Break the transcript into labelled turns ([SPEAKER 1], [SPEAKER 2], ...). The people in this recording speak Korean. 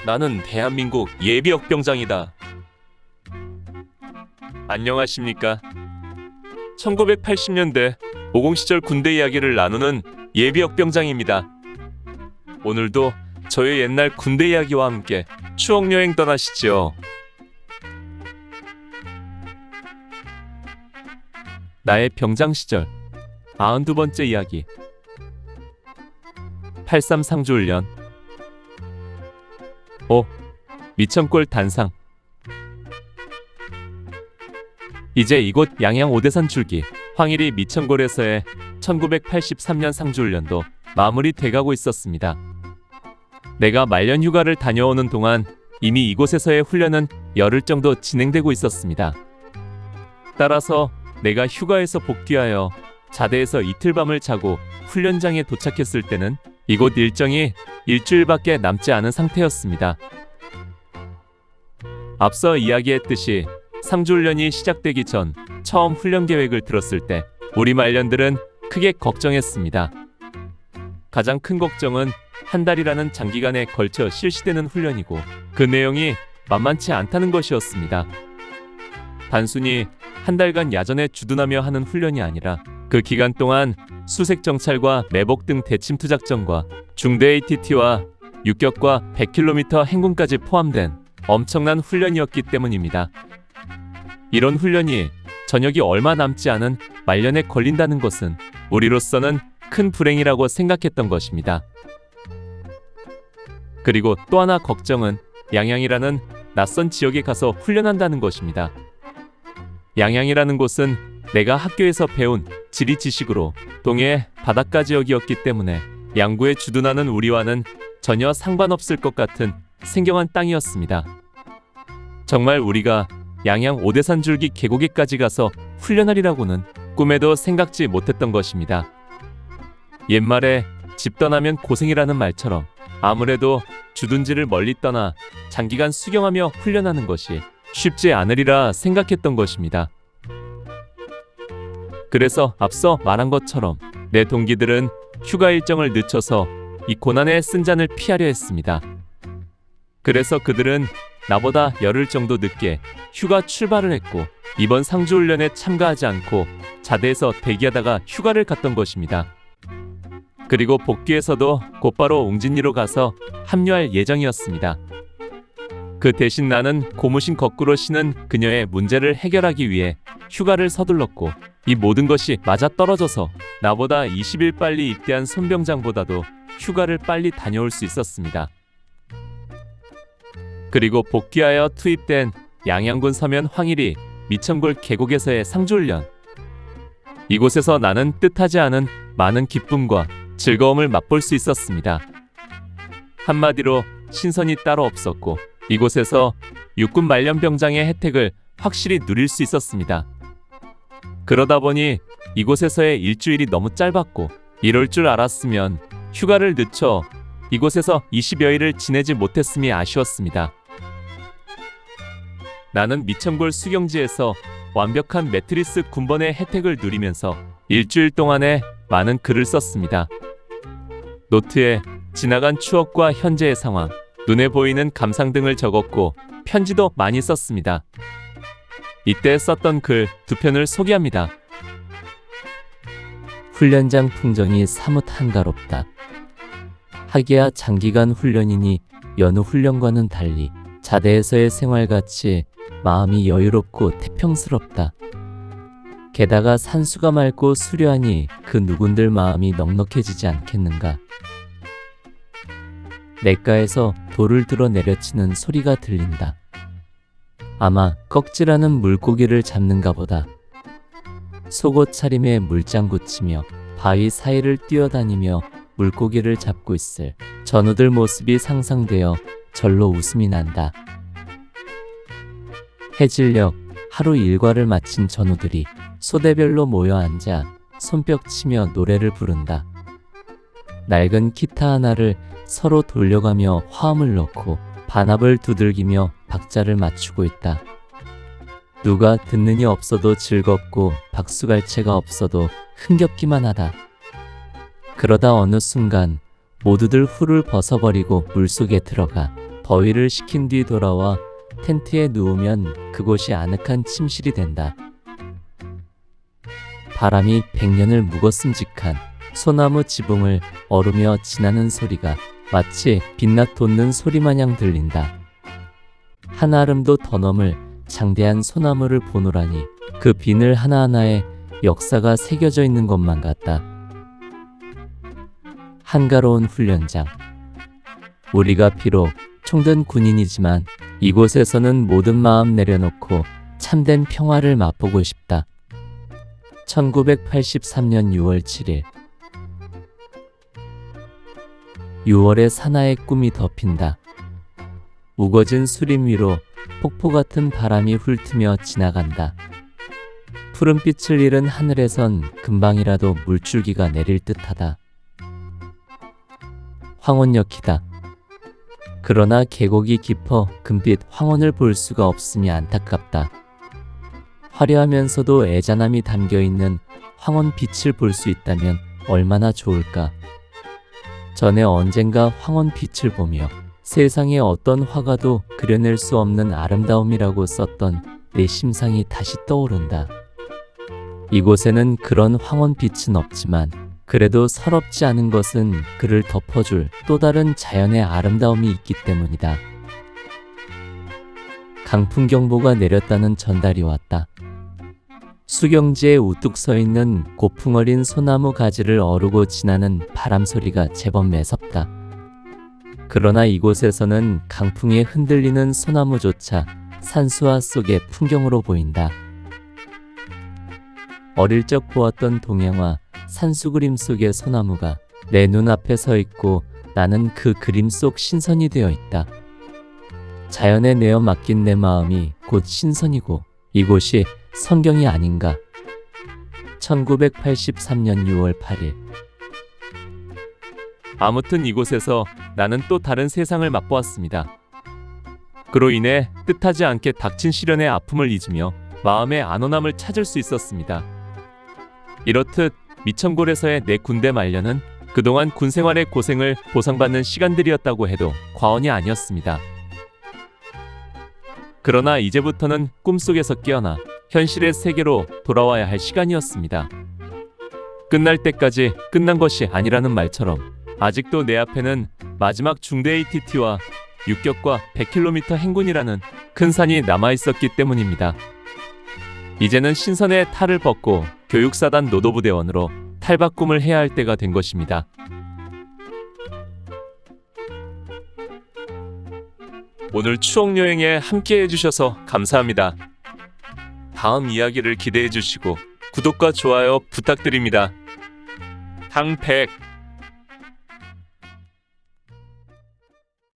[SPEAKER 1] 나는 대한민국 예비역병장이다. 안녕하십니까? 1980년대 50 시절 군대 이야기를 나누는 예비역병장입니다. 오늘도 저의 옛날 군대 이야기와 함께 추억여행 떠나시죠. 나의 병장 시절 92번째 이야기. 83 상주훈련. 미천골 단상. 이제 이곳 양양 오대산 줄기 황일이 미천골에서의 1983년 상주훈련도 마무리돼가고 있었습니다. 내가 말년 휴가를 다녀오는 동안 이미 이곳에서의 훈련은 열흘 정도 진행되고 있었습니다. 따라서 내가 휴가에서 복귀하여 자대에서 이틀 밤을 자고 훈련장에 도착했을 때는 이곳 일정이 일주일밖에 남지 않은 상태였습니다. 앞서 이야기했듯이 상주훈련이 시작되기 전 처음 훈련 계획을 들었을 때 우리 말년들은 크게 걱정했습니다. 가장 큰 걱정은 한 달이라는 장기간에 걸쳐 실시되는 훈련이고 그 내용이 만만치 않다는 것이었습니다. 단순히 한 달간 야전에 주둔하며 하는 훈련이 아니라 그 기간 동안 수색 정찰과 매복 등 대침투 작전과 중대 ATT와 육격과 100km 행군까지 포함된 엄청난 훈련이었기 때문입니다. 이런 훈련이 전역이 얼마 남지 않은 말년에 걸린다는 것은 우리로서는 큰 불행이라고 생각했던 것입니다. 그리고 또 하나 걱정은 양양이라는 낯선 지역에 가서 훈련한다는 것입니다. 양양이라는 곳은 내가 학교에서 배운 지리 지식으로 동해 바닷가 지역이었기 때문에 양구에 주둔하는 우리와는 전혀 상관없을 것 같은 생경한 땅이었습니다. 정말 우리가 양양 오대산 줄기 계곡에까지 가서 훈련하리라고는 꿈에도 생각지 못했던 것입니다. 옛말에 집 떠나면 고생이라는 말처럼 아무래도 주둔지를 멀리 떠나 장기간 수경하며 훈련하는 것이 쉽지 않으리라 생각했던 것입니다. 그래서 앞서 말한 것처럼 내 동기들은 휴가 일정을 늦춰서 이 고난의 쓴잔을 피하려 했습니다. 그래서 그들은 나보다 열흘 정도 늦게 휴가 출발을 했고 이번 상주훈련에 참가하지 않고 자대에서 대기하다가 휴가를 갔던 것입니다. 그리고 복귀해서도 곧바로 웅진리로 가서 합류할 예정이었습니다. 그 대신 나는 고무신 거꾸로 신은 그녀의 문제를 해결하기 위해 휴가를 서둘렀고 이 모든 것이 맞아떨어져서 나보다 20일 빨리 입대한 손병장보다도 휴가를 빨리 다녀올 수 있었습니다. 그리고 복귀하여 투입된 양양군 서면 황일이 미천골 계곡에서의 상주훈련. 이곳에서 나는 뜻하지 않은 많은 기쁨과 즐거움을 맛볼 수 있었습니다. 한마디로 신선이 따로 없었고 이곳에서 육군 말년병장의 혜택을 확실히 누릴 수 있었습니다. 그러다 보니 이곳에서의 일주일이 너무 짧았고 이럴 줄 알았으면 휴가를 늦춰 이곳에서 20여일을 지내지 못했음이 아쉬웠습니다. 나는 미천골 수경지에서 완벽한 매트리스 군번의 혜택을 누리면서 일주일 동안에 많은 글을 썼습니다. 노트에 지나간 추억과 현재의 상황, 눈에 보이는 감상 등을 적었고 편지도 많이 썼습니다. 이때 썼던 글 2편을 소개합니다.
[SPEAKER 2] 훈련장 풍경이 사뭇 한가롭다. 하기야 장기간 훈련이니 여느 훈련과는 달리 자대에서의 생활같이 마음이 여유롭고 태평스럽다. 게다가 산수가 맑고 수려하니 그 누군들 마음이 넉넉해지지 않겠는가. 냇가에서 돌을 들어 내려치는 소리가 들린다. 아마 꺽지라는 물고기를 잡는가 보다. 속옷 차림에 물장구 치며 바위 사이를 뛰어다니며 물고기를 잡고 있을 전우들 모습이 상상되어 절로 웃음이 난다. 해질녘 하루 일과를 마친 전우들이 소대별로 모여 앉아 손뼉 치며 노래를 부른다. 낡은 기타 하나를 서로 돌려가며 화음을 넣고 반합을 두들기며 박자를 맞추고 있다. 누가 듣는이 없어도 즐겁고 박수갈채가 없어도 흥겹기만 하다. 그러다 어느 순간 모두들 훌을 벗어버리고 물속에 들어가 더위를 식힌 뒤 돌아와 텐트에 누우면 그곳이 아늑한 침실이 된다. 바람이 백년을 묵었음직한 소나무 지붕을 얼으며 지나는 소리가 마치 빛나 돋는 소리마냥 들린다. 한아름도 더 넘을 장대한 소나무를 보노라니 그 비늘 하나하나에 역사가 새겨져 있는 것만 같다. 한가로운 훈련장. 우리가 비록 총든 군인이지만 이곳에서는 모든 마음 내려놓고 참된 평화를 맛보고 싶다. 1983년 6월 7일 6월의 사나의 꿈이 덮인다. 우거진 수림 위로 폭포 같은 바람이 훑으며 지나간다. 푸른빛을 잃은 하늘에선 금방이라도 물줄기가 내릴 듯하다. 황혼역이다. 그러나 계곡이 깊어 금빛 황혼을 볼 수가 없음이 안타깝다. 화려하면서도 애잔함이 담겨있는 황혼빛을 볼 수 있다면 얼마나 좋을까. 전에 언젠가 황혼빛을 보며 세상의 어떤 화가도 그려낼 수 없는 아름다움이라고 썼던 내 심상이 다시 떠오른다. 이곳에는 그런 황혼빛은 없지만 그래도 서럽지 않은 것은 그를 덮어줄 또 다른 자연의 아름다움이 있기 때문이다. 강풍경보가 내렸다는 전달이 왔다. 수경지에 우뚝 서 있는 고풍 어린 소나무 가지를 어루고 지나는 바람 소리가 제법 매섭다. 그러나 이곳에서는 강풍에 흔들리는 소나무조차 산수화 속의 풍경으로 보인다. 어릴 적 보았던 동양화 산수 그림 속의 소나무가 내 눈앞에 서 있고 나는 그 그림 속 신선이 되어 있다. 자연에 내어 맡긴 내 마음이 곧 신선이고 이곳이 성경이 아닌가. 1983년 6월 8일
[SPEAKER 1] 아무튼 이곳에서 나는 또 다른 세상을 맛보았습니다. 그로 인해 뜻하지 않게 닥친 시련의 아픔을 잊으며 마음의 안온함을 찾을 수 있었습니다. 이렇듯 미천골에서의 내 군대 말년은 그동안 군 생활의 고생을 보상받는 시간들이었다고 해도 과언이 아니었습니다. 그러나 이제부터는 꿈속에서 깨어나 현실의 세계로 돌아와야 할 시간이었습니다. 끝날 때까지 끝난 것이 아니라는 말처럼 아직도 내 앞에는 마지막 중대 ATT와 육격과 100km 행군이라는 큰 산이 남아있었기 때문입니다. 이제는 신선의 탈을 벗고 교육사단 노도부대원으로 탈바꿈을 해야 할 때가 된 것입니다. 오늘 추억여행에 함께 해주셔서 감사합니다. 다음 이야기를 기대해 주시고 구독과 좋아요 부탁드립니다. 항백